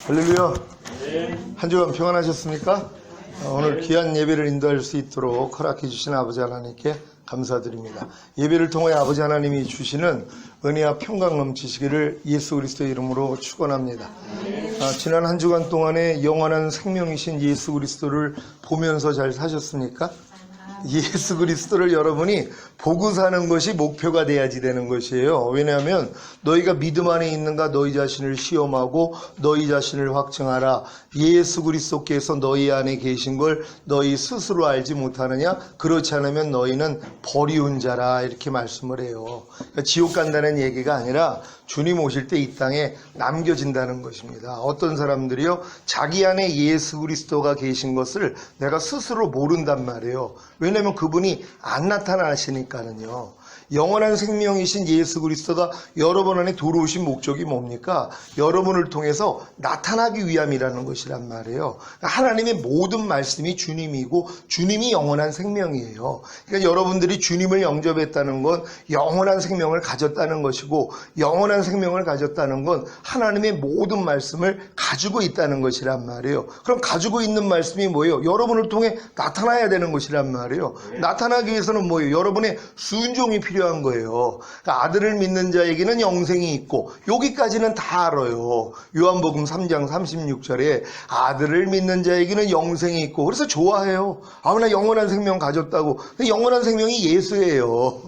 할렐루야. 한 주간 평안하셨습니까? 오늘 귀한 예배를 인도할 수 있도록 허락해 주신 아버지 하나님께 감사드립니다. 예배를 통해 아버지 하나님이 주시는 은혜와 평강 넘치시기를 예수 그리스도의 이름으로 축원합니다. 지난 한 주간 동안에 영원한 생명이신 예수 그리스도를 보면서 잘 사셨습니까? 예수 그리스도를 여러분이 보고 사는 것이 목표가 돼야지 되는 것이에요. 왜냐하면 너희가 믿음 안에 있는가 너희 자신을 시험하고 너희 자신을 확증하라. 예수 그리스도께서 너희 안에 계신 걸 너희 스스로 알지 못하느냐? 그렇지 않으면 너희는 버리운 자라, 이렇게 말씀을 해요. 그러니까 지옥 간다는 얘기가 아니라 주님 오실 때 이 땅에 남겨진다는 것입니다. 어떤 사람들이요, 자기 안에 예수 그리스도가 계신 것을 내가 스스로 모른단 말이에요. 왜냐하면 그분이 안 나타나시니까는요. 영원한 생명이신 예수 그리스도가 여러분 안에 들어오신 목적이 뭡니까? 여러분을 통해서 나타나기 위함이라는 것이란 말이에요. 하나님의 모든 말씀이 주님이고 주님이 영원한 생명이에요. 그러니까 여러분들이 주님을 영접했다는 건 영원한 생명을 가졌다는 것이고, 영원한 생명을 가졌다는 건 하나님의 모든 말씀을 가지고 있다는 것이란 말이에요. 그럼 가지고 있는 말씀이 뭐예요? 여러분을 통해 나타나야 되는 것이란 말이에요. 나타나기 위해서는 뭐예요? 여러분의 순종이 필요한 거예요. 그러니까 아들을 믿는 자에게는 영생이 있고, 여기까지는 다 알아요. 요한복음 3장 36절에 아들을 믿는 자에게는 영생이 있고, 그래서 좋아해요. 나 영원한 생명 가졌다고. 근데 영원한 생명이 예수예요.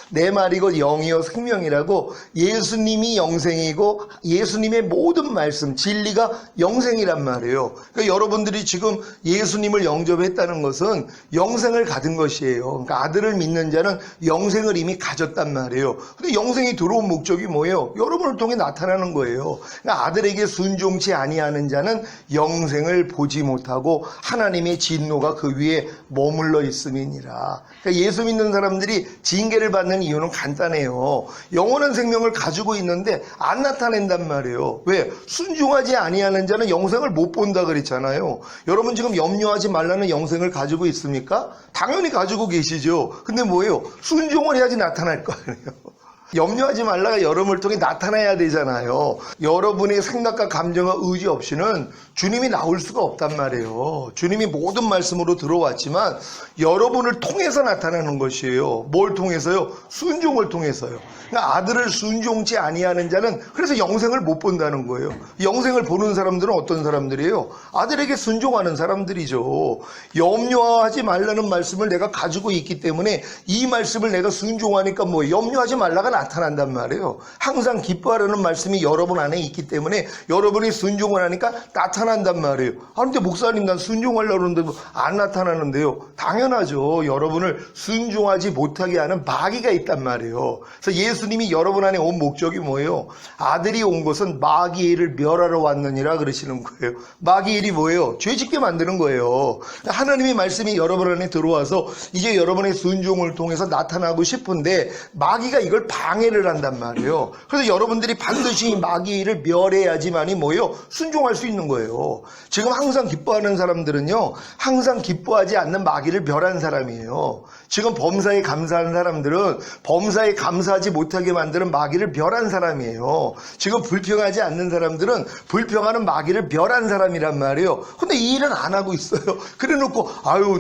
내 말이고 영이요 생명이라고. 예수님이 영생이고 예수님의 모든 말씀, 진리가 영생이란 말이에요. 그러니까 여러분들이 지금 예수님을 영접했다는 것은 영생을 가진 것이에요. 그러니까 아들을 믿는 자는 영생을 이미 가졌단 말이에요. 근데 영생이 들어온 목적이 뭐예요? 여러분을 통해 나타나는 거예요. 그러니까 아들에게 순종치 아니하는 자는 영생을 보지 못하고 하나님의 진노가 그 위에 머물러 있음이니라. 그러니까 예수 믿는 사람들이 징계를 받는 이유는 간단해요. 영원한 생명을 가지고 있는데 안 나타낸단 말이에요. 왜? 순종하지 아니하는 자는 영생을 못 본다 그랬잖아요. 여러분 지금 염려하지 말라는 영생을 가지고 있습니까? 당연히 가지고 계시죠. 근데 뭐예요? 순종을 해야지 나타날 거 아니에요. 염려하지 말라가 여러분을 통해 나타나야 되잖아요. 여러분의 생각과 감정과 의지 없이는 주님이 나올 수가 없단 말이에요. 주님이 모든 말씀으로 들어왔지만 여러분을 통해서 나타나는 것이에요. 뭘 통해서요? 순종을 통해서요. 그러니까 아들을 순종치 아니하는 자는 그래서 영생을 못 본다는 거예요. 영생을 보는 사람들은 어떤 사람들이에요? 아들에게 순종하는 사람들이죠. 염려하지 말라는 말씀을 내가 가지고 있기 때문에 이 말씀을 내가 순종하니까 뭐예요? 염려하지 말라가 나타난단 말이에요. 항상 기뻐하라는 말씀이 여러분 안에 있기 때문에 여러분이 순종을 하니까 나타난단 말이에요. 근데 목사님 난 순종하려고 하는데 안 나타나는데요. 당연하죠. 여러분을 순종하지 못하게 하는 마귀가 있단 말이에요. 그래서 예수님이 여러분 안에 온 목적이 뭐예요? 아들이 온 것은 마귀의 일을 멸하러 왔느니라 그러시는 거예요. 마귀의 일이 뭐예요? 죄짓게 만드는 거예요. 하나님의 말씀이 여러분 안에 들어와서 이제 여러분의 순종을 통해서 나타나고 싶은데 마귀가 이걸 방해를 한단 말이에요. 그래서 여러분들이 반드시 마귀의 일을 멸해야지만이 뭐예요? 순종할 수 있는 거예요. 지금 항상 기뻐하는 사람들은요, 항상 기뻐하지 않는 마귀를 멸한 사람이에요. 지금 범사에 감사하는 사람들은 범사에 감사하지 못하게 만드는 마귀를 멸한 사람이에요. 지금 불평하지 않는 사람들은 불평하는 마귀를 멸한 사람이란 말이에요. 근데 이 일은 안 하고 있어요. 그래 놓고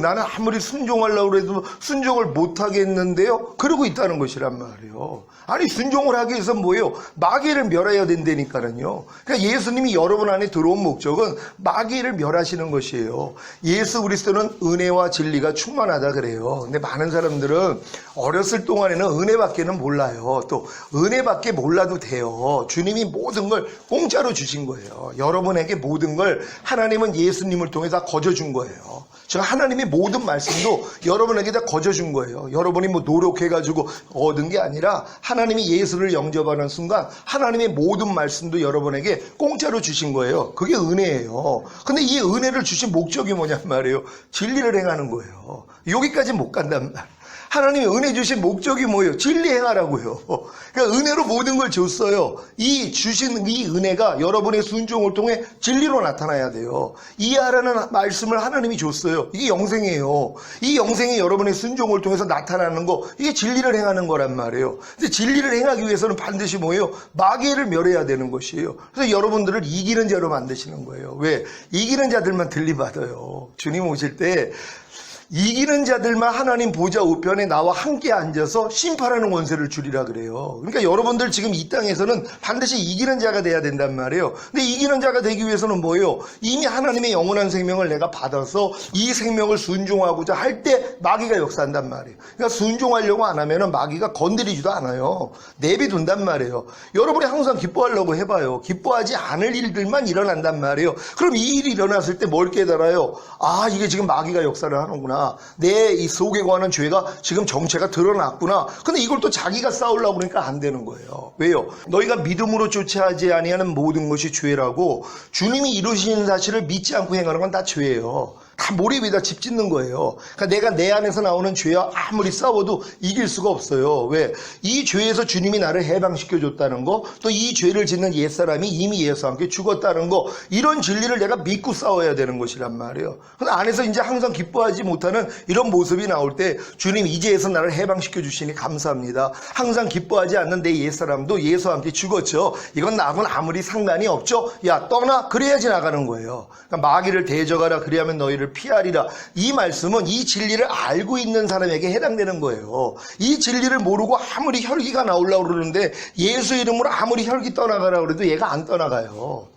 나는 아무리 순종하려고 해도 순종을 못 하겠는데요, 그러고 있다는 것이란 말이에요. 아니 순종을 하기 위해서 뭐예요? 마귀를 멸해야 된다니까요. 그러니까 예수님이 여러분 안에 들어온 목적은 마귀를 멸하시는 것이에요. 예수 그리스도는 은혜와 진리가 충만하다 그래요. 근데 많은 사람들은 어렸을 동안에는 은혜밖에는 몰라요. 또 은혜밖에 몰라도 돼요. 주님이 모든 걸 공짜로 주신 거예요. 여러분에게 모든 걸 하나님은 예수님을 통해 다 거저준 거예요. 제가 하나님의 모든 말씀도 여러분에게 다 거저준 거예요. 여러분이 노력해가지고 얻은 게 아니라 하나님이 예수를 영접하는 순간 하나님의 모든 말씀도 여러분에게 공짜로 주신 거예요. 그게 은혜예요. 근데 이 은혜를 주신 목적이 뭐냔 말이에요. 진리를 행하는 거예요. 여기까지 못 간단 말이에요. 하나님이 은혜 주신 목적이 뭐예요? 진리 행하라고요. 그러니까 은혜로 모든 걸 줬어요. 이 주신 이 은혜가 여러분의 순종을 통해 진리로 나타나야 돼요. 이해하라는 말씀을 하나님이 줬어요. 이게 영생이에요. 이 영생이 여러분의 순종을 통해서 나타나는 거, 이게 진리를 행하는 거란 말이에요. 근데 진리를 행하기 위해서는 반드시 뭐예요? 마귀를 멸해야 되는 것이에요. 그래서 여러분들을 이기는 자로 만드시는 거예요. 왜? 이기는 자들만 들림받아요. 주님 오실 때 이기는 자들만 하나님 보좌 우편에 나와 함께 앉아서 심판하는 권세를 주리라 그래요. 그러니까 여러분들 지금 이 땅에서는 반드시 이기는 자가 돼야 된단 말이에요. 근데 이기는 자가 되기 위해서는 뭐예요? 이미 하나님의 영원한 생명을 내가 받아서 이 생명을 순종하고자 할 때 마귀가 역사한단 말이에요. 그러니까 순종하려고 안 하면 마귀가 건드리지도 않아요. 내비둔단 말이에요. 여러분이 항상 기뻐하려고 해봐요. 기뻐하지 않을 일들만 일어난단 말이에요. 그럼 이 일이 일어났을 때 뭘 깨달아요? 아, 이게 지금 마귀가 역사를 하는구나. 내 이 속에 관한 죄가 지금 정체가 드러났구나. 근데 이걸 또 자기가 싸우려고 그러니까 안 되는 거예요. 왜요? 너희가 믿음으로 쫓아하지 아니하는 모든 것이 죄라고 주님이 이루신 사실을 믿지 않고 행하는 건 다 죄예요. 다 몰입에다 집 짓는 거예요. 그러니까 내가 내 안에서 나오는 죄와 아무리 싸워도 이길 수가 없어요. 왜? 이 죄에서 주님이 나를 해방시켜줬다는 거, 또 이 죄를 짓는 옛사람이 이미 예수와 함께 죽었다는 거, 이런 진리를 내가 믿고 싸워야 되는 것이란 말이에요. 근데 안에서 이제 항상 기뻐하지 못하는 이런 모습이 나올 때 주님 이제에서 나를 해방시켜주시니 감사합니다. 항상 기뻐하지 않는 내 옛사람도 예수와 함께 죽었죠. 이건 나하고는 아무리 상관이 없죠. 야, 떠나. 그래야지 나가는 거예요. 그러니까 마귀를 대적하라. 그리하면 너희를 피하리라. 이 말씀은 이 진리를 알고 있는 사람에게 해당되는 거예요. 이 진리를 모르고 아무리 혈기가 나오려고 그러는데 예수 이름으로 아무리 혈기 떠나가라 그래도 얘가 안 떠나가요.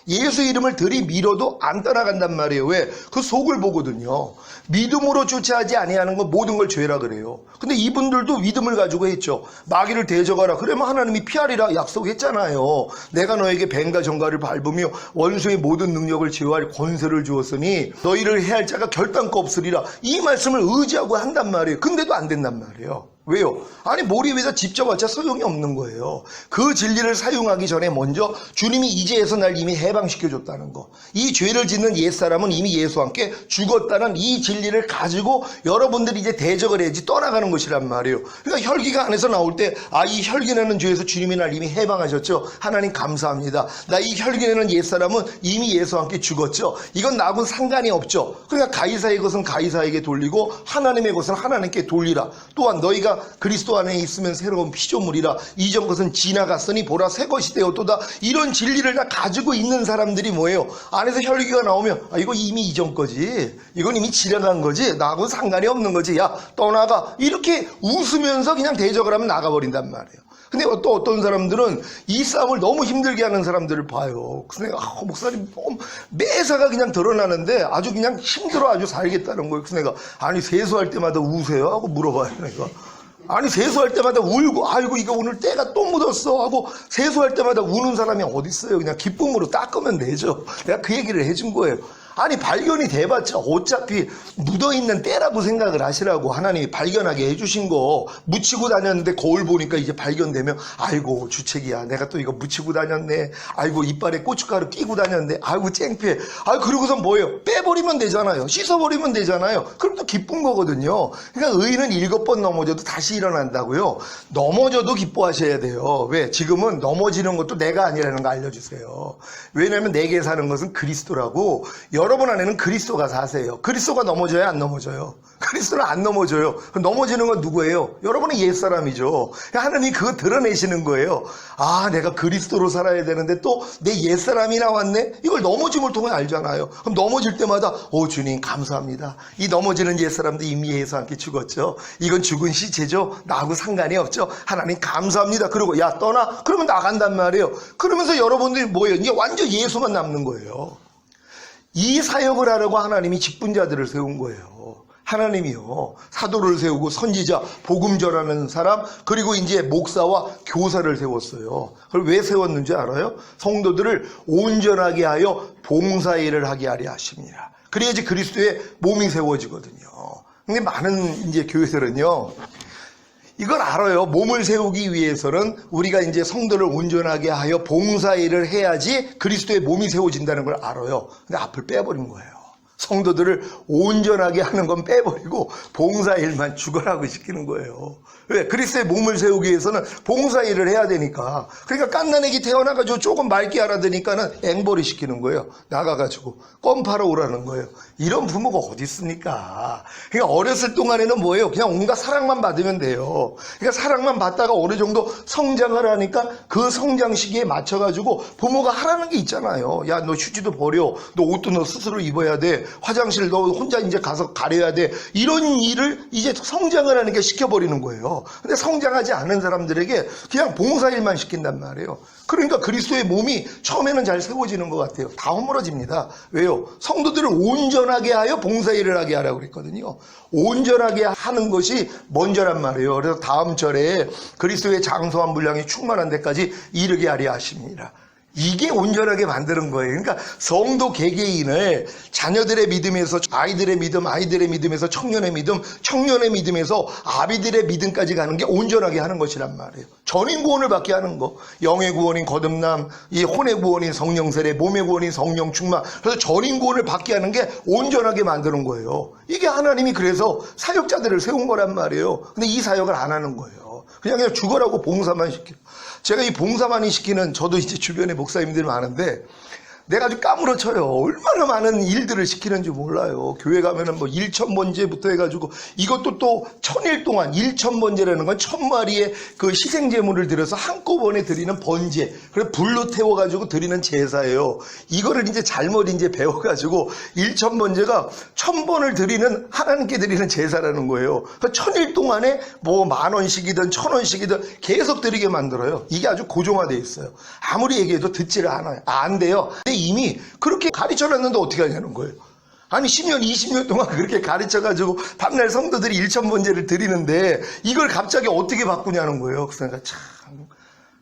예수 이름을 들이밀어도 안 떠나간단 말이에요. 왜? 그 속을 보거든요. 믿음으로 쫓아하지 아니하는 건 모든 걸 죄라 그래요. 근데 이분들도 믿음을 가지고 했죠. 마귀를 대적하라. 그러면 하나님이 피하리라 약속했잖아요. 내가 너에게 뱀과 정갈을 밟으며 원수의 모든 능력을 제어할 권세를 주었으니 너희를 해할 자가 결단코 없으리라. 이 말씀을 의지하고 한단 말이에요. 근데도 안 된단 말이에요. 왜요? 아니 몰입에다 집적하자 소용이 없는 거예요. 그 진리를 사용하기 전에 먼저 주님이 이제에서 날 이미 해방시켜줬다는 거, 이 죄를 짓는 옛사람은 이미 예수와 함께 죽었다는 이 진리를 가지고 여러분들이 이제 대적을 해야지 떠나가는 것이란 말이에요. 그러니까 혈기가 안에서 나올 때 아, 이 혈기내는 죄에서 주님이 날 이미 해방하셨죠. 하나님 감사합니다. 나 이 혈기내는 옛사람은 이미 예수와 함께 죽었죠. 이건 나하고는 상관이 없죠. 그러니까 가이사의 것은 가이사에게 돌리고 하나님의 것은 하나님께 돌리라. 또한 너희가 그리스도 안에 있으면 새로운 피조물이라. 이전 것은 지나갔으니 보라 새 것이 되었도다. 이런 진리를 다 가지고 있는 사람들이 뭐예요? 안에서 혈기가 나오면 아, 이거 이미 이전 거지. 이건 이미 지나간 거지. 나하고는 상관이 없는 거지. 야, 떠나가. 이렇게 웃으면서 그냥 대적을 하면 나가버린단 말이에요. 근데 또 어떤 사람들은 이 싸움을 너무 힘들게 하는 사람들을 봐요. 그래서 내가 목사님 매사가 그냥 드러나는데 아주 그냥 힘들어 아주 살겠다는 거예요. 그래서 내가 아니 세수할 때마다 우세요? 하고 물어봐요. 내가 아니 세수할 때마다 울고 아이고 이거 오늘 때가 또 묻었어 하고 세수할 때마다 우는 사람이 어디 있어요. 그냥 기쁨으로 닦으면 되죠. 내가 그 얘기를 해준 거예요. 아니 발견이 돼봤자 어차피 묻어있는 때라고 생각을 하시라고 하나님이 발견하게 해주신 거. 묻히고 다녔는데 거울 보니까 이제 발견되면 아이고 주책이야, 내가 또 이거 묻히고 다녔네. 아이고 이빨에 고춧가루 끼고 다녔는데 아이고 창피해. 아 그러고서 뭐예요? 빼버리면 되잖아요. 씻어버리면 되잖아요. 그럼 또 기쁜 거거든요. 그러니까 의인은 7번 넘어져도 다시 일어난다고요. 넘어져도 기뻐하셔야 돼요. 왜? 지금은 넘어지는 것도 내가 아니라는 거 알려주세요. 왜냐하면 내게 사는 것은 그리스도라고. 여러분 안에는 그리스도가 사세요. 그리스도가 넘어져요? 안 넘어져요? 그리스도는 안 넘어져요. 넘어지는 건 누구예요? 여러분이 옛사람이죠. 하나님이 그거 드러내시는 거예요. 아, 내가 그리스도로 살아야 되는데 또 내 옛사람이 나왔네? 이걸 넘어짐을 통해 알잖아요. 그럼 넘어질 때마다 주님 감사합니다. 이 넘어지는 옛사람도 이미 예수와 함께 죽었죠. 이건 죽은 시체죠. 나하고 상관이 없죠. 하나님 감사합니다. 그리고 야 떠나? 그러면 나간단 말이에요. 그러면서 여러분들이 뭐예요? 이게 완전 예수만 남는 거예요. 이 사역을 하려고 하나님이 직분자들을 세운 거예요. 하나님이요. 사도를 세우고 선지자, 복음 전하는 사람, 그리고 이제 목사와 교사를 세웠어요. 그걸 왜 세웠는지 알아요? 성도들을 온전하게 하여 봉사일을 하게 하려 하십니다. 그래야지 그리스도의 몸이 세워지거든요. 근데 많은 이제 교회들은요, 이걸 알아요. 몸을 세우기 위해서는 우리가 이제 성도를 온전하게 하여 봉사일을 해야지 그리스도의 몸이 세워진다는 걸 알아요. 근데 앞을 빼버린 거예요. 성도들을 온전하게 하는 건 빼버리고 봉사일만 죽어라고 시키는 거예요. 왜? 그리스도의 몸을 세우기 위해서는 봉사일을 해야 되니까. 그러니까 갓난애기 태어나가지고 조금 맑게 알아듣니까는 앵벌이 시키는 거예요. 나가가지고 껌 팔아 오라는 거예요. 이런 부모가 어디 있습니까? 그러니까 어렸을 동안에는 뭐예요? 그냥 온갖 사랑만 받으면 돼요. 그러니까 사랑만 받다가 어느 정도 성장을 하니까 그 성장 시기에 맞춰가지고 부모가 하라는 게 있잖아요. 야, 너 휴지도 버려. 너 옷도 너 스스로 입어야 돼. 화장실 너 혼자 이제 가서 가려야 돼. 이런 일을 이제 성장을 하니까 시켜버리는 거예요. 근데 성장하지 않은 사람들에게 그냥 봉사일만 시킨단 말이에요. 그러니까 그리스도의 몸이 처음에는 잘 세워지는 것 같아요. 다 허물어집니다. 왜요? 성도들을 온전하게 하여 봉사일을 하게 하라고 그랬거든요. 온전하게 하는 것이 먼저란 말이에요. 그래서 다음 절에 그리스도의 장소한 분량이 충만한 데까지 이르게 하려 하십니다. 이게 온전하게 만드는 거예요. 그러니까 성도 개개인을 자녀들의 믿음에서 아이들의 믿음, 아이들의 믿음에서 청년의 믿음, 청년의 믿음에서 아비들의 믿음까지 가는 게 온전하게 하는 것이란 말이에요. 전인 구원을 받게 하는 거. 영의 구원인 거듭남, 이 혼의 구원인 성령 세례, 몸의 구원인 성령 충만. 그래서 전인 구원을 받게 하는 게 온전하게 만드는 거예요. 이게 하나님이 그래서 사역자들을 세운 거란 말이에요. 근데 이 사역을 안 하는 거예요. 그냥 죽어라고 봉사만 시키고. 제가 이 봉사만이 시키는, 저도 이제 주변에 목사님들이 많은데 내가 아주 까무러쳐요. 얼마나 많은 일들을 시키는지 몰라요. 교회 가면은 뭐 1,000번제부터 해가지고 이것도 또 1000일 동안 1,000번제라는 건 1000마리의 그 희생제물을 들여서 한꺼번에 드리는 번제. 그래서 불로 태워가지고 드리는 제사예요. 이거를 이제 잘못 이제 배워가지고 1,000번제가 1000번을 드리는 하나님께 드리는 제사라는 거예요. 그러니까 1000일 동안에 뭐 10,000원씩이든 1,000원씩이든 계속 드리게 만들어요. 이게 아주 고정화되어 있어요. 아무리 얘기해도 듣지를 않아요. 안 돼요. 이미 그렇게 가르쳐놨는데 어떻게 하냐는 거예요. 아니 10년 20년 동안 그렇게 가르쳐가지고 밤날 성도들이 1,000번제를 드리는데 이걸 갑자기 어떻게 바꾸냐는 거예요. 그래서 내가 참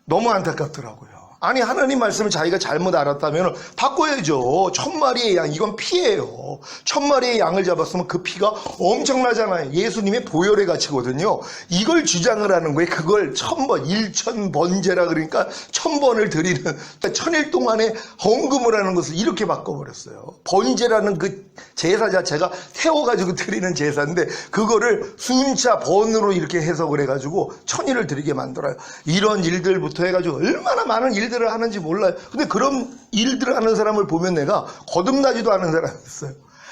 너무 안타깝더라고요. 아니 하나님 말씀을 자기가 잘못 알았다면 바꿔야죠. 1000마리의 양, 이건 피예요. 1000마리의 양을 잡았으면 그 피가 엄청나잖아요. 예수님의 보혈의 가치거든요. 이걸 주장을 하는 거예요. 그걸 1000번, 1,000번제라 그러니까 1000번을 드리는, 1000일 동안에 헌금을 하는 것을 이렇게 바꿔버렸어요. 번제라는 그 제사 자체가 태워가지고 드리는 제사인데 그거를 순차 번으로 이렇게 해석을 해가지고 1000일을 드리게 만들어요. 이런 일들부터 해가지고 얼마나 많은 일들을 하는지 몰라요. 근데 그런 일들을 하는 사람을 보면 내가 거듭나지도 않은 사람이 있어요.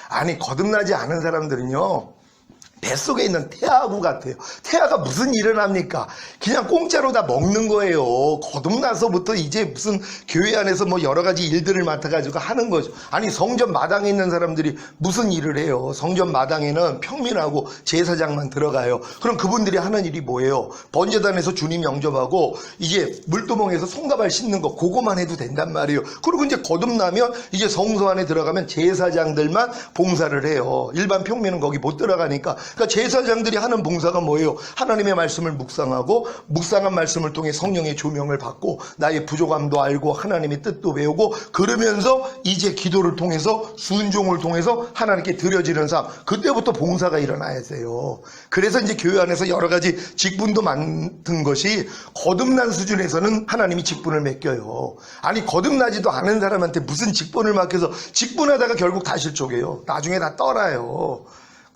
아니 거듭나지 않은 사람들은요 뱃속에 있는 태아구 같아요. 태아가 무슨 일을 합니까? 그냥 공짜로 다 먹는 거예요. 거듭나서부터 이제 무슨 교회 안에서 뭐 여러 가지 일들을 맡아가지고 하는 거죠. 아니 성전 마당에 있는 사람들이 무슨 일을 해요? 성전 마당에는 평민하고 제사장만 들어가요. 그럼 그분들이 하는 일이 뭐예요? 번제단에서 주님 영접하고 이제 물두멍에서 손가발 씻는 거 그거만 해도 된단 말이에요. 그리고 이제 거듭나면 이제 성소 안에 들어가면 제사장들만 봉사를 해요. 일반 평민은 거기 못 들어가니까. 그러니까 제사장들이 하는 봉사가 뭐예요? 하나님의 말씀을 묵상하고 묵상한 말씀을 통해 성령의 조명을 받고 나의 부족함도 알고 하나님의 뜻도 배우고 그러면서 이제 기도를 통해서 순종을 통해서 하나님께 드려지는 삶, 그때부터 봉사가 일어나야 돼요. 그래서 이제 교회 안에서 여러 가지 직분도 만든 것이 거듭난 수준에서는 하나님이 직분을 맡겨요. 아니 거듭나지도 않은 사람한테 무슨 직분을 맡겨서 직분하다가 결국 다 실족해요. 나중에 다 떠나요.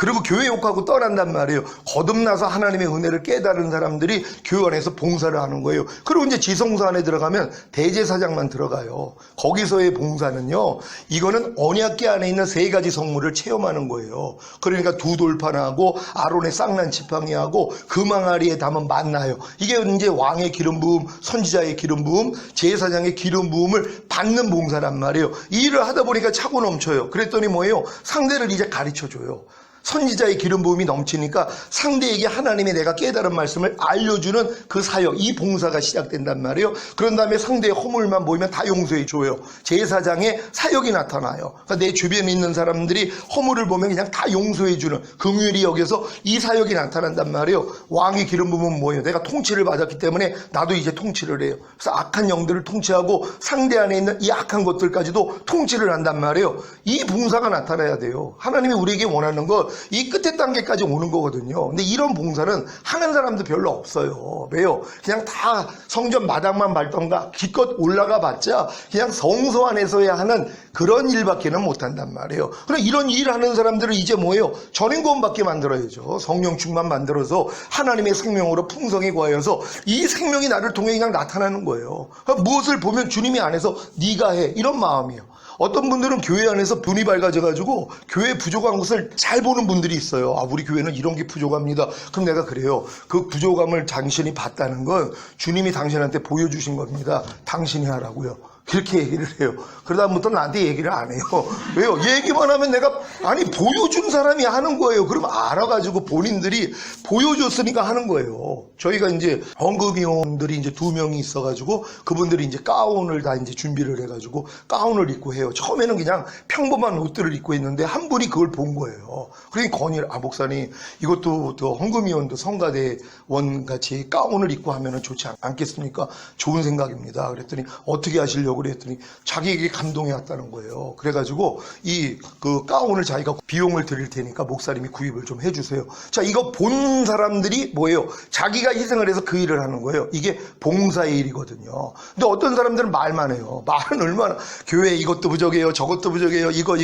그리고 교회 욕하고 떠난단 말이에요. 거듭나서 하나님의 은혜를 깨달은 사람들이 교회 안에서 봉사를 하는 거예요. 그리고 이제 지성소 안에 들어가면 대제사장만 들어가요. 거기서의 봉사는요, 이거는 언약궤 안에 있는 3가지 성물을 체험하는 거예요. 그러니까 두 돌판하고 아론의 쌍난 지팡이하고 금항아리에 담은 만나요. 이게 이제 왕의 기름 부음, 선지자의 기름 부음, 제사장의 기름 부음을 받는 봉사란 말이에요. 이 일을 하다 보니까 차고 넘쳐요. 그랬더니 뭐예요? 상대를 이제 가르쳐줘요. 선지자의 기름 부음이 넘치니까 상대에게 하나님의 내가 깨달은 말씀을 알려주는 그 사역, 이 봉사가 시작된단 말이에요. 그런 다음에 상대의 허물만 보이면 다 용서해 줘요. 제사장의 사역이 나타나요. 그러니까 내 주변에 있는 사람들이 허물을 보면 그냥 다 용서해 주는 긍휼히 여겨서 이 사역이 나타난단 말이에요. 왕의 기름 부음은 뭐예요? 내가 통치를 받았기 때문에 나도 이제 통치를 해요. 그래서 악한 영들을 통치하고 상대 안에 있는 이 악한 것들까지도 통치를 한단 말이에요. 이 봉사가 나타나야 돼요. 하나님이 우리에게 원하는 것, 이 끝에 단계까지 오는 거거든요. 근데 이런 봉사는 하는 사람도 별로 없어요. 왜요? 그냥 다 성전 마당만 밟던가 기껏 올라가 봤자 그냥 성소 안에서야 하는 그런 일밖에는 못한단 말이에요. 그럼 이런 일 하는 사람들은 이제 뭐예요? 전인구원받게 만들어야죠. 성령 충만 만들어서 하나님의 생명으로 풍성히 구하여서 이 생명이 나를 통해 그냥 나타나는 거예요. 그러니까 무엇을 보면 주님이 안에서 네가 해, 이런 마음이에요. 어떤 분들은 교회 안에서 눈이 밝아져가지고 교회 부족한 것을 잘 보는 분들이 있어요. 아, 우리 교회는 이런 게 부족합니다. 그럼 내가 그래요. 그 부족함을 당신이 봤다는 건 주님이 당신한테 보여주신 겁니다. 당신이 하라고요. 그렇게 얘기를 해요. 그러다부터 나한테 얘기를 안 해요. 왜요? 얘기만 하면 내가, 아니, 보여준 사람이 하는 거예요. 그럼 알아가지고 본인들이 보여줬으니까 하는 거예요. 저희가 이제 헌금위원들이 이제 2명이 있어가지고 그분들이 이제 가운을 다 이제 준비를 해가지고 가운을 입고 해요. 처음에는 그냥 평범한 옷들을 입고 있는데 한 분이 그걸 본 거예요. 그러니 건의를, 아, 목사님, 이것도 또 헌금위원도 성가대원 같이 가운을 입고 하면 좋지 않겠습니까? 좋은 생각입니다. 그랬더니 어떻게 하시려고 그랬더니 자기에게 감동이 왔다는 거예요. 그래가지고 그 가운을 자기가 비용을 드릴 테니까 목사님이 구입을 좀 해주세요. 자, 이거 본 사람들이 뭐예요? 자기가 희생을 해서 그 일을 하는 거예요. 이게 봉사의 일이거든요. 근데 어떤 사람들은 말만 해요. 말은 얼마나 교회 이것도 부족해요, 저것도 부족해요, 이거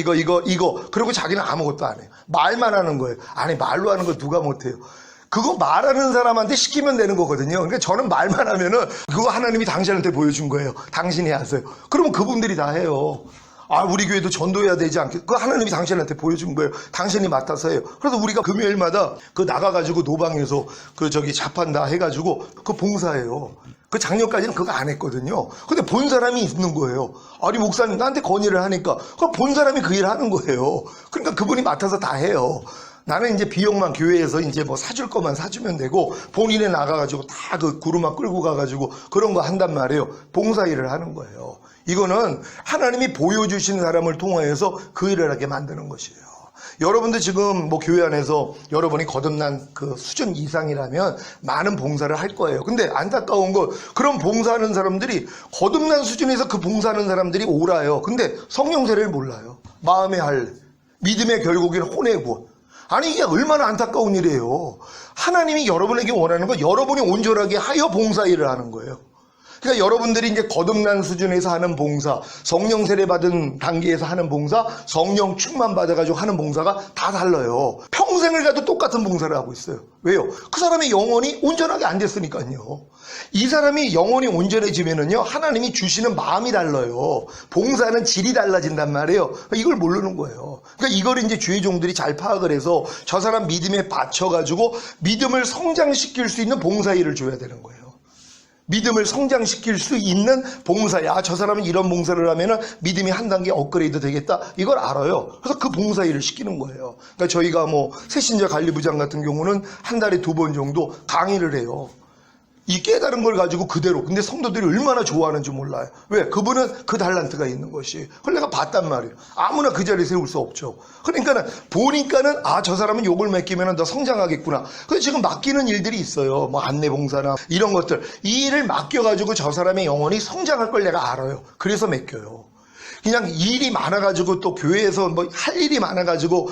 그리고 자기는 아무것도 안 해요. 말만 하는 거예요. 아니, 말로 하는 걸 누가 못해요? 그거 말하는 사람한테 시키면 되는 거거든요. 그러니까 저는 말만 하면은 그거 하나님이 당신한테 보여준 거예요. 당신이 하세요. 그러면 그분들이 다 해요. 아, 우리 교회도 전도해야 되지 않겠? 그거 하나님이 당신한테 보여준 거예요. 당신이 맡아서 해요. 그래서 우리가 금요일마다 그 나가가지고 노방에서 자판 다 해가지고 그 봉사해요. 그 작년까지는 그거 안 했거든요. 근데 본 사람이 있는 거예요. 아니, 목사님 나한테 건의를 하니까 본 사람이 그 일을 하는 거예요. 그러니까 그분이 맡아서 다 해요. 나는 이제 비용만 교회에서 이제 뭐 사줄 것만 사주면 되고 본인에 나가가지고 다 그 구루마 끌고 가가지고 그런 거 한단 말이에요. 봉사 일을 하는 거예요. 이거는 하나님이 보여주신 사람을 통하여서 그 일을 하게 만드는 것이에요. 여러분도 지금 뭐 교회 안에서 여러분이 거듭난 그 수준 이상이라면 많은 봉사를 할 거예요. 근데 안타까운 건 그런 봉사하는 사람들이 거듭난 수준에서 그 봉사하는 사람들이 오라요. 근데 성령 세례를 몰라요. 마음의 할, 믿음의 결국에는 혼의 구원. 아니, 이게 얼마나 안타까운 일이에요. 하나님이 여러분에게 원하는 건 여러분이 온전하게 하여 봉사 일을 하는 거예요. 그러니까 여러분들이 이제 거듭난 수준에서 하는 봉사, 성령 세례 받은 단계에서 하는 봉사, 성령 충만 받아가지고 하는 봉사가 다 달라요. 평생을 가도 똑같은 봉사를 하고 있어요. 왜요? 그 사람의 영혼이 온전하게 안 됐으니까요. 이 사람이 영혼이 온전해지면은요, 하나님이 주시는 마음이 달라요. 봉사는 질이 달라진단 말이에요. 이걸 모르는 거예요. 그러니까 이걸 이제 주의 종들이 잘 파악을 해서 저 사람 믿음에 받쳐가지고 믿음을 성장시킬 수 있는 봉사 일을 줘야 되는 거예요. 믿음을 성장시킬 수 있는 봉사야. 저 사람은 이런 봉사를 하면은 믿음이 한 단계 업그레이드 되겠다. 이걸 알아요. 그래서 그 봉사 일을 시키는 거예요. 그러니까 저희가 뭐 새신자 관리부장 같은 경우는 한 달에 2번 정도 강의를 해요. 이 깨달은 걸 가지고 그대로. 근데 성도들이 얼마나 좋아하는지 몰라요. 왜? 그분은 그 달란트가 있는 것이. 그걸 내가 봤단 말이에요. 아무나 그 자리에 세울 수 없죠. 그러니까는 보니까는 아, 저 사람은 욕을 맡기면 너 성장하겠구나. 그래서 지금 맡기는 일들이 있어요. 뭐 안내봉사나 이런 것들. 이 일을 맡겨가지고 저 사람의 영혼이 성장할 걸 내가 알아요. 그래서 맡겨요. 그냥 일이 많아가지고 또 교회에서 뭐 할 일이 많아가지고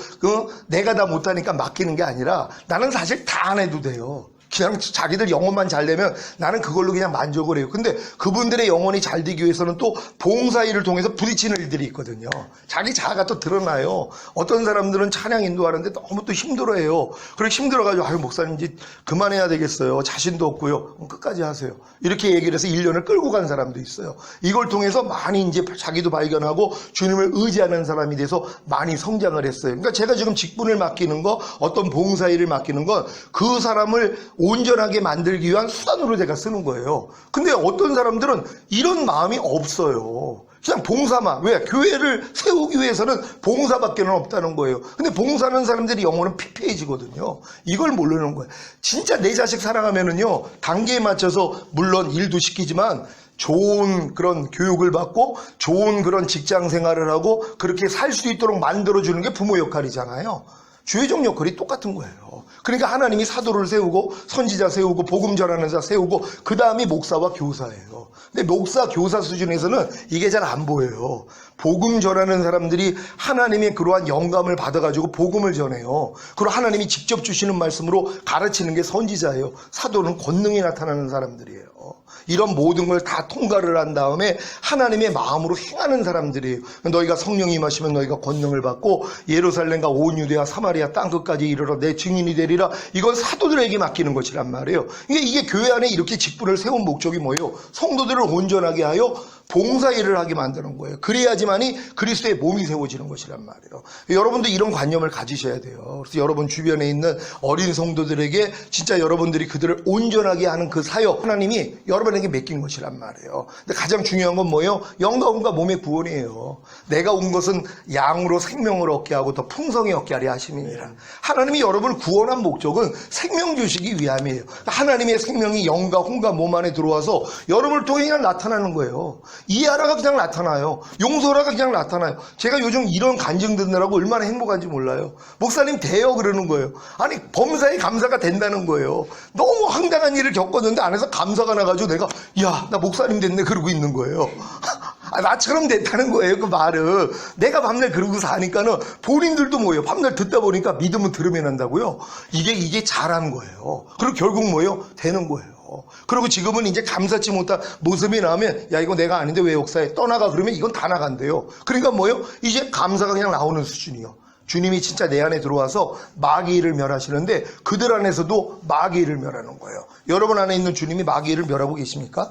내가 다 못하니까 맡기는 게 아니라 나는 사실 다 안 해도 돼요. 그냥 자기들 영혼만 잘 되면 나는 그걸로 그냥 만족을 해요. 근데 그분들의 영혼이 잘 되기 위해서는 또 봉사 일을 통해서 부딪히는 일들이 있거든요. 자기 자아가 또 드러나요. 어떤 사람들은 찬양 인도하는데 너무 또 힘들어해요. 그리고 힘들어가지고 아유, 목사님 이제 그만해야 되겠어요. 자신도 없고요. 끝까지 하세요. 이렇게 얘기를 해서 1년을 끌고 간 사람도 있어요. 이걸 통해서 많이 이제 자기도 발견하고 주님을 의지하는 사람이 돼서 많이 성장을 했어요. 그러니까 제가 지금 직분을 맡기는 거, 어떤 봉사 일을 맡기는 건 그 사람을 온전하게 만들기 위한 수단으로 제가 쓰는 거예요. 근데 어떤 사람들은 이런 마음이 없어요. 그냥 봉사만. 왜? 교회를 세우기 위해서는 봉사밖에 없다는 거예요. 근데 봉사하는 사람들이 영혼은 피폐해지거든요. 이걸 모르는 거예요. 진짜 내 자식 사랑하면은요, 단계에 맞춰서 물론 일도 시키지만 좋은 그런 교육을 받고 좋은 그런 직장 생활을 하고 그렇게 살 수 있도록 만들어주는 게 부모 역할이잖아요. 주의적 역할이 똑같은 거예요. 그러니까 하나님이 사도를 세우고 선지자 세우고 복음 전하는 자 세우고 그 다음이 목사와 교사예요. 근데 목사 교사 수준에서는 이게 잘 안 보여요. 복음 전하는 사람들이 하나님의 그러한 영감을 받아가지고 복음을 전해요. 그리고 하나님이 직접 주시는 말씀으로 가르치는 게 선지자예요. 사도는 권능이 나타나는 사람들이에요. 이런 모든 걸 다 통과를 한 다음에 하나님의 마음으로 행하는 사람들이에요. 너희가 성령이 임하시면 너희가 권능을 받고 예루살렘과 온 유대와 사마리아 땅끝까지 이르러 내 증인이 되리라. 이건 사도들에게 맡기는 것이란 말이에요. 이게 교회 안에 이렇게 직분을 세운 목적이 뭐예요? 성도들을 온전하게 하여 봉사일을 하게 만드는 거예요. 그래야지만이 그리스도의 몸이 세워지는 것이란 말이에요. 여러분도 이런 관념을 가지셔야 돼요. 그래서 여러분 주변에 있는 어린 성도들에게 진짜 여러분들이 그들을 온전하게 하는 그 사역, 하나님이 여러분에게 맡긴 것이란 말이에요. 근데 가장 중요한 건 뭐예요? 영과 음과 몸의 구원이에요. 내가 온 것은 양으로 생명을 얻게 하고 더 풍성히 얻게 하려 하심이니라. 하나님이 여러분을 구원한 목적은 생명 주시기 위함이에요. 하나님의 생명이 영과 혼과 몸 안에 들어와서 여러분을 통해 그냥 나타나는 거예요. 이해하라가 그냥 나타나요. 용서하라가 그냥 나타나요. 제가 요즘 이런 간증 듣느라고 얼마나 행복한지 몰라요. 목사님 돼요 그러는 거예요. 아니 범사에 감사가 된다는 거예요. 너무 황당한 일을 겪었는데 안에서 감사가 나가지고 내가 야 나 목사님 됐네 그러고 있는 거예요. 나처럼 됐다는 거예요. 그 말은 내가 밤낮 그러고 사니까는 본인들도 뭐예요. 밤낮 듣다 보니까 믿음은 들으면 한다고요. 이게 잘한 거예요. 그리고 결국 뭐예요? 되는 거예요. 그리고 지금은 이제 감사치 못한 모습이 나오면 야 이거 내가 아닌데 왜 역사에 떠나가 그러면 이건 다 나간대요. 그러니까 뭐예요? 이제 감사가 그냥 나오는 수준이요. 주님이 진짜 내 안에 들어와서 마귀를 멸하시는데 그들 안에서도 마귀를 멸하는 거예요. 여러분 안에 있는 주님이 마귀를 멸하고 계십니까?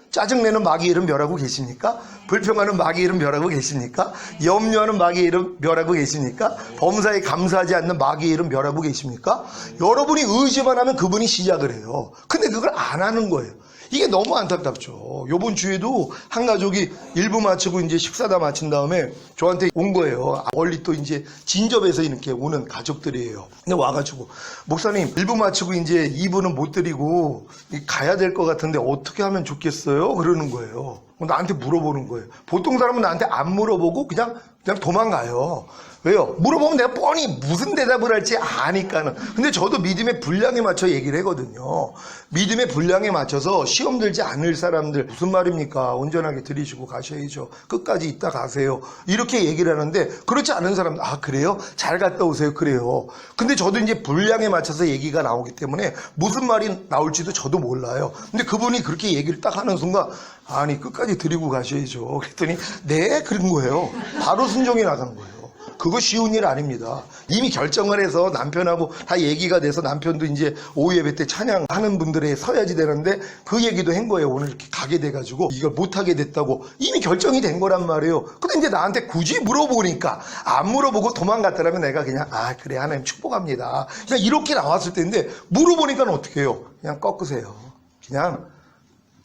짜증내는 마귀를 멸하고 계십니까? 불평하는 마귀를 멸하고 계십니까? 염려하는 마귀를 멸하고 계십니까? 범사에 감사하지 않는 마귀를 멸하고 계십니까? 여러분이 의지만 하면 그분이 시작을 해요. 근데 그걸 안 하는 거예요. 이게 너무 안타깝죠. 요번 주에도 한 가족이 일부 마치고 이제 식사 다 마친 다음에 저한테 온 거예요. 멀리 또 이제 진접해서 이렇게 오는 가족들이에요. 근데 와가지고 목사님 일부 마치고 이제 2부는 못 드리고 가야 될 것 같은데 어떻게 하면 좋겠어요? 그러는 거예요. 나한테 물어보는 거예요. 보통 사람은 나한테 안 물어보고 그냥 도망가요. 왜요? 물어보면 내가 뻔히 무슨 대답을 할지 아니까는. 근데 저도 믿음의 분량에 맞춰 얘기를 하거든요. 믿음의 분량에 맞춰서 시험 들지 않을 사람들 무슨 말입니까? 온전하게 들이시고 가셔야죠. 끝까지 있다 가세요. 이렇게 얘기를 하는데 그렇지 않은 사람들 아 그래요? 잘 갔다 오세요. 그래요. 근데 저도 이제 분량에 맞춰서 얘기가 나오기 때문에 무슨 말이 나올지도 저도 몰라요. 근데 그분이 그렇게 얘기를 딱 하는 순간 아니 끝까지 드리고 가셔야죠. 그랬더니 네 그런 거예요. 바로 순종이 나간 거예요. 그거 쉬운 일 아닙니다. 이미 결정을 해서 남편하고 다 얘기가 돼서 남편도 이제 오후 예배 때 찬양하는 분들에 서야지 되는데 그 얘기도 한 거예요. 오늘 이렇게 가게 돼가지고 이걸 못하게 됐다고 이미 결정이 된 거란 말이에요. 근데 이제 나한테 굳이 물어보니까 안 물어보고 도망갔더라면 내가 그냥 아 그래 하나님 축복합니다. 그냥 이렇게 나왔을 텐데 물어보니까 어떻게 해요? 그냥 꺾으세요. 그냥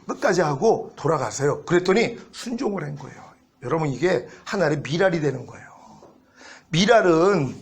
끝까지 하고 돌아가세요. 그랬더니 순종을 한 거예요. 여러분 이게 하나의 미랄이 되는 거예요. 미랄은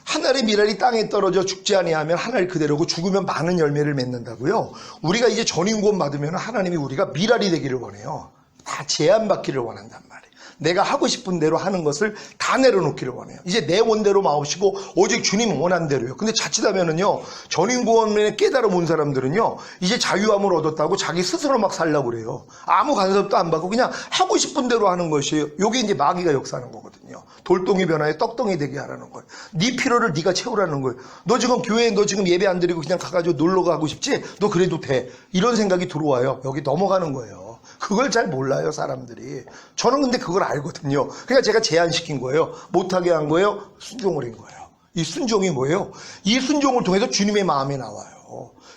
하늘의 미랄이 땅에 떨어져 죽지 아니하면 하늘 그대로고 죽으면 많은 열매를 맺는다고요. 우리가 이제 전인구원 받으면 하나님이 우리가 미랄이 되기를 원해요. 다 제한받기를 원한단 말이에요. 내가 하고 싶은 대로 하는 것을 다 내려놓기를 원해요. 이제 내 원대로 마옵시고 오직 주님 원한 대로요. 근데 자칫하면은요 전인구원에 깨달아 온 사람들은요 이제 자유함을 얻었다고 자기 스스로 막 살려고 그래요. 아무 간섭도 안 받고 그냥 하고 싶은 대로 하는 것이에요. 이게 이제 마귀가 역사하는 거거든요. 돌덩이 변화에 떡덩이 되게 하라는 거예요. 네 필요를 네가 채우라는 거예요. 너 지금 교회에 너 지금 예배 안 드리고 그냥 가가지고 놀러 가고 싶지? 너 그래도 돼. 이런 생각이 들어와요. 여기 넘어가는 거예요. 그걸 잘 몰라요 사람들이. 저는 근데 그걸 알거든요. 그러니까 제가 제안시킨 거예요. 못하게 한 거예요. 순종을 한 거예요. 이 순종이 뭐예요? 이 순종을 통해서 주님의 마음에 나와요.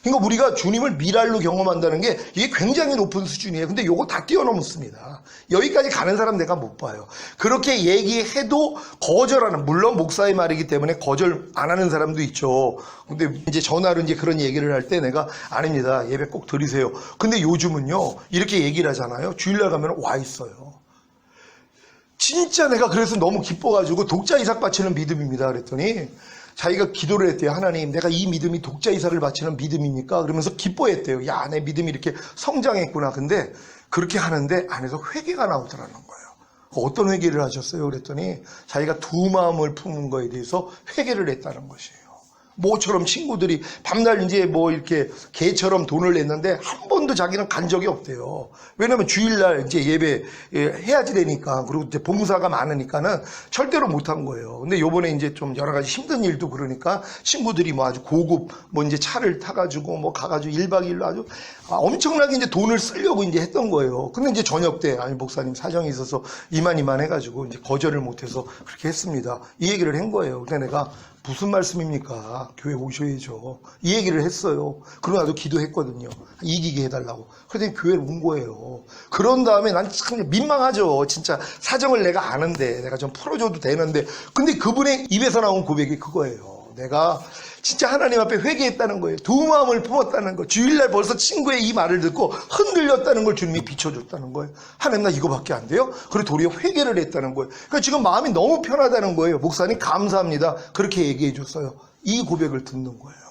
그러니까 우리가 주님을 미랄로 경험한다는 게 이게 굉장히 높은 수준이에요. 근데 요거 다 뛰어넘습니다. 여기까지 가는 사람 내가 못 봐요. 그렇게 얘기해도 거절하는, 물론 목사의 말이기 때문에 거절 안 하는 사람도 있죠. 근데 이제 전화로 이제 그런 얘기를 할 때 내가 아닙니다. 예배 꼭 드리세요. 근데 요즘은요 이렇게 얘기를 하잖아요. 주일날 가면 와 있어요. 진짜 내가 그래서 너무 기뻐가지고 독자 이삭 바치는 믿음입니다. 그랬더니 자기가 기도를 했대요. 하나님, 내가 이 믿음이 독자 이삭을 바치는 믿음입니까? 그러면서 기뻐했대요. 야, 내 믿음이 이렇게 성장했구나. 근데 그렇게 하는데 안에서 회개가 나오더라는 거예요. 어떤 회개를 하셨어요? 그랬더니 자기가 두 마음을 품은 거에 대해서 회개를 했다는 것이에요. 모처럼 친구들이 밤날 이제 뭐 이렇게 개처럼 돈을 냈는데 한 번도 자기는 간 적이 없대요. 왜냐면 주일날 이제 예배 해야지 되니까, 그리고 이제 봉사가 많으니까는 절대로 못한 거예요. 근데 요번에 이제 좀 여러 가지 힘든 일도 그러니까 친구들이 뭐 아주 고급 뭐 이제 차를 타가지고 뭐 가가지고 1박 2일로 아주 엄청나게 이제 돈을 쓰려고 이제 했던 거예요. 근데 이제 저녁 때 아니 목사님 사정이 있어서 이만 해가지고 이제 거절을 못해서 그렇게 했습니다. 이 얘기를 한 거예요. 근데 내가 무슨 말씀입니까? 교회 오셔야죠. 이 얘기를 했어요. 그러고 나도 기도했거든요. 이기게 해달라고. 그랬더니 교회를 온 거예요. 그런 다음에 난 참 민망하죠. 진짜 사정을 내가 아는데 내가 좀 풀어줘도 되는데, 근데 그분의 입에서 나온 고백이 그거예요. 내가 진짜 하나님 앞에 회개했다는 거예요. 두 마음을 품었다는 거. 주일날 벌써 친구의 이 말을 듣고 흔들렸다는 걸 주님이 비춰줬다는 거예요. 하나님, 나 이거밖에 안 돼요? 그리고 도리어 회개를 했다는 거예요. 그러니까 지금 마음이 너무 편하다는 거예요. 목사님 감사합니다. 그렇게 얘기해 줬어요. 이 고백을 듣는 거예요.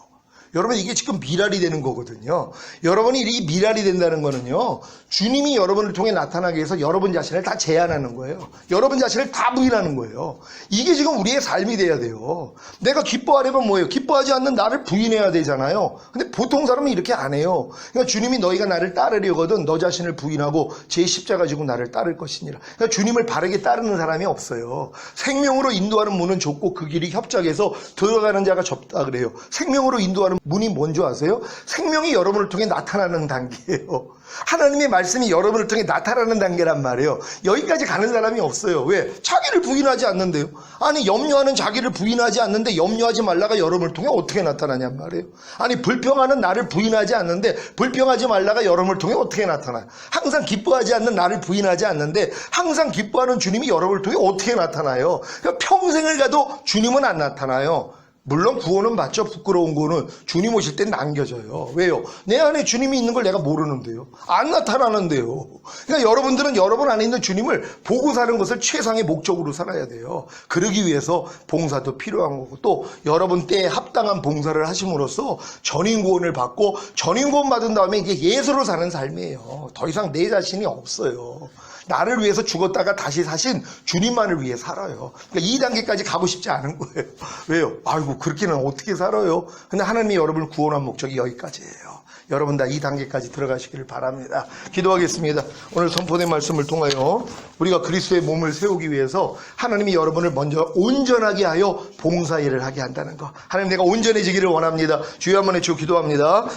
여러분, 이게 지금 미랄이 되는 거거든요. 여러분이 이 미랄이 된다는 거는요, 주님이 여러분을 통해 나타나기 위해서 여러분 자신을 다 제한하는 거예요. 여러분 자신을 다 부인하는 거예요. 이게 지금 우리의 삶이 돼야 돼요. 내가 기뻐하려면 뭐예요? 기뻐하지 않는 나를 부인해야 되잖아요. 근데 보통 사람은 이렇게 안 해요. 그러니까 주님이 너희가 나를 따르려거든 너 자신을 부인하고 제 십자가 지고 나를 따를 것이니라. 그러니까 주님을 바르게 따르는 사람이 없어요. 생명으로 인도하는 문은 좁고 그 길이 협착해서 들어가는 자가 좁다 그래요. 생명으로 인도하는 문이 뭔지 아세요? 생명이 여러분을 통해 나타나는 단계예요. 하나님의 말씀이 여러분을 통해 나타나는 단계란 말이에요. 여기까지 가는 사람이 없어요. 왜? 자기를 부인하지 않는데요. 아니, 염려하는 자기를 부인하지 않는데 염려하지 말라가 여러분을 통해 어떻게 나타나냔 말이에요. 아니, 불평하는 나를 부인하지 않는데 불평하지 말라가 여러분을 통해 어떻게 나타나요. 항상 기뻐하지 않는 나를 부인하지 않는데 항상 기뻐하는 주님이 여러분을 통해 어떻게 나타나요. 그러니까 평생을 가도 주님은 안 나타나요. 물론 구원은 맞죠. 부끄러운 거는 주님 오실 땐 남겨져요. 왜요? 내 안에 주님이 있는 걸 내가 모르는데요. 안 나타나는데요. 그러니까 여러분들은 여러분 안에 있는 주님을 보고 사는 것을 최상의 목적으로 살아야 돼요. 그러기 위해서 봉사도 필요한 거고, 또 여러분 때에 합당한 봉사를 하심으로써 전인구원을 받고, 전인구원 받은 다음에 이게 예수로 사는 삶이에요. 더 이상 내 자신이 없어요. 나를 위해서 죽었다가 다시 사신 주님만을 위해 살아요. 그러니까 이 단계까지 가고 싶지 않은 거예요. 왜요? 아이고, 그렇게는 어떻게 살아요? 근데 하나님이 여러분을 구원한 목적이 여기까지예요. 여러분 다 이 단계까지 들어가시기를 바랍니다. 기도하겠습니다. 오늘 선포된 말씀을 통하여 우리가 그리스도의 몸을 세우기 위해서 하나님이 여러분을 먼저 온전하게 하여 봉사일을 하게 한다는 거. 하나님, 내가 온전해지기를 원합니다. 주여 한번 해주고 기도합니다.